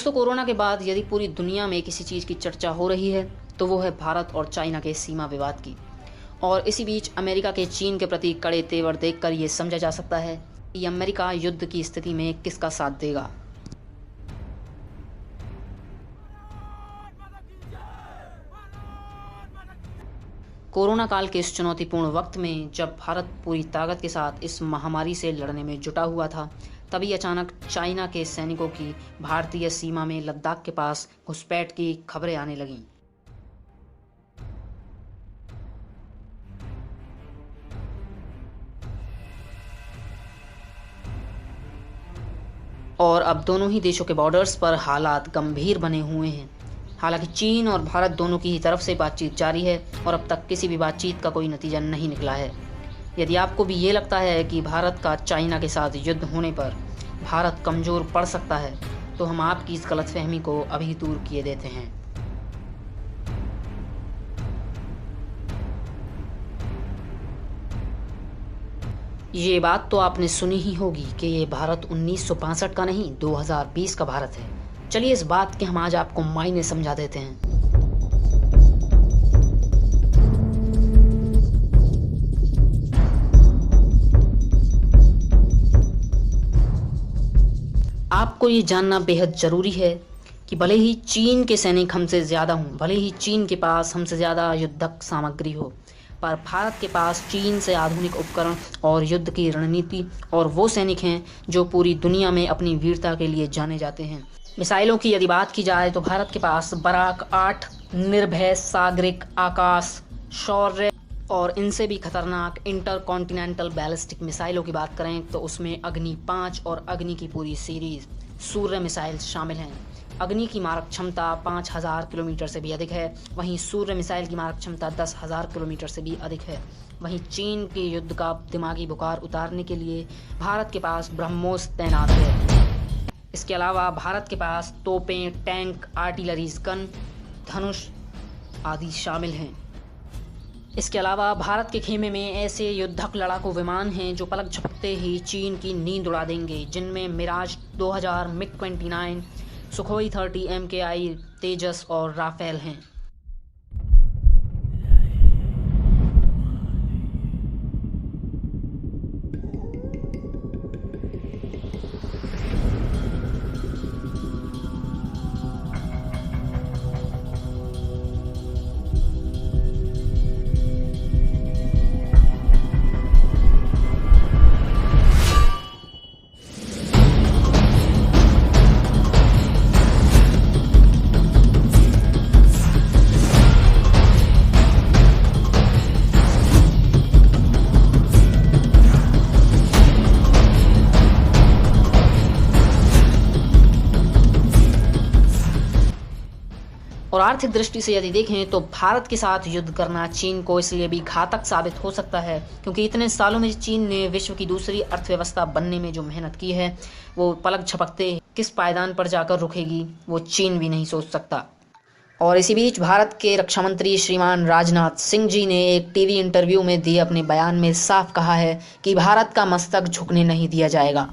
दोस्तों, कोरोना के बाद यदि पूरी दुनिया में किसी चीज़ की चर्चा हो रही है तो वो है भारत और चाइना के सीमा विवाद की। और इसी बीच अमेरिका के चीन के प्रति कड़े तेवर देखकर ये समझा जा सकता है कि अमेरिका युद्ध की स्थिति में किसका साथ देगा। कोरोना काल के इस चुनौतीपूर्ण वक्त में जब भारत पूरी ताकत के साथ इस महामारी से लड़ने में जुटा हुआ था, तभी अचानक चाइना के सैनिकों की भारतीय सीमा में लद्दाख के पास घुसपैठ की खबरें आने लगीं। और अब दोनों ही देशों के बॉर्डर्स पर हालात गंभीर बने हुए हैं। हालांकि चीन और भारत दोनों की ही तरफ से बातचीत जारी है और अब तक किसी भी बातचीत का कोई नतीजा नहीं निकला है। यदि आपको भी ये लगता है कि भारत का चाइना के साथ युद्ध होने पर भारत कमज़ोर पड़ सकता है, तो हम आपकी इस गलतफहमी को अभी दूर किए देते हैं। ये बात तो आपने सुनी ही होगी कि ये भारत 1965 का नहीं, 2020 का भारत है। चलिए इस बात के हम आज आपको मायने समझा देते हैं। आपको ये जानना बेहद ज़रूरी है कि भले ही चीन के सैनिक हमसे ज़्यादा हों, भले ही चीन के पास हमसे ज़्यादा युद्धक सामग्री हो, पर भारत के पास चीन से आधुनिक उपकरण और युद्ध की रणनीति और वो सैनिक हैं जो पूरी दुनिया में अपनी वीरता के लिए जाने जाते हैं। मिसाइलों की यदि बात की जाए तो भारत के पास बराक 8, निर्भय, सागरिक, आकाश, शौर्य और इनसे भी खतरनाक इंटरकॉन्टिनेंटल बैलिस्टिक मिसाइलों की बात करें तो उसमें अग्नि 5 और अग्नि की पूरी सीरीज सूर्य मिसाइल शामिल हैं। अग्नि की मारक क्षमता 5000 किलोमीटर से भी अधिक है, वहीं सूर्य मिसाइल की मारक क्षमता 10,000 किलोमीटर से भी अधिक है। वहीं चीन के युद्ध का दिमागी बुखार उतारने के लिए भारत के पास ब्रह्मोस तैनात है। इसके अलावा भारत के पास तोपें, टैंक, आर्टिलरीज गन, धनुष आदि शामिल हैं। इसके अलावा भारत के खेमे में ऐसे युद्धक लड़ाकू विमान हैं जो पलक झपकते ही चीन की नींद उड़ा देंगे, जिनमें मिराज 2000, मिग-29, सुखोई 30, MKI, तेजस और राफेल हैं। और आर्थिक दृष्टि से यदि देखें तो भारत के साथ युद्ध करना चीन को इसलिए भी घातक साबित हो सकता है क्योंकि इतने सालों में चीन ने विश्व की दूसरी अर्थव्यवस्था बनने में जो मेहनत की है वो पलक झपकते किस पायदान पर जाकर रुकेगी वो चीन भी नहीं सोच सकता। और इसी बीच भारत के रक्षा मंत्री श्रीमान राजनाथ सिंह जी ने एक टीवी इंटरव्यू में दिए अपने बयान में साफ कहा है कि भारत का मस्तक झुकने नहीं दिया जाएगा।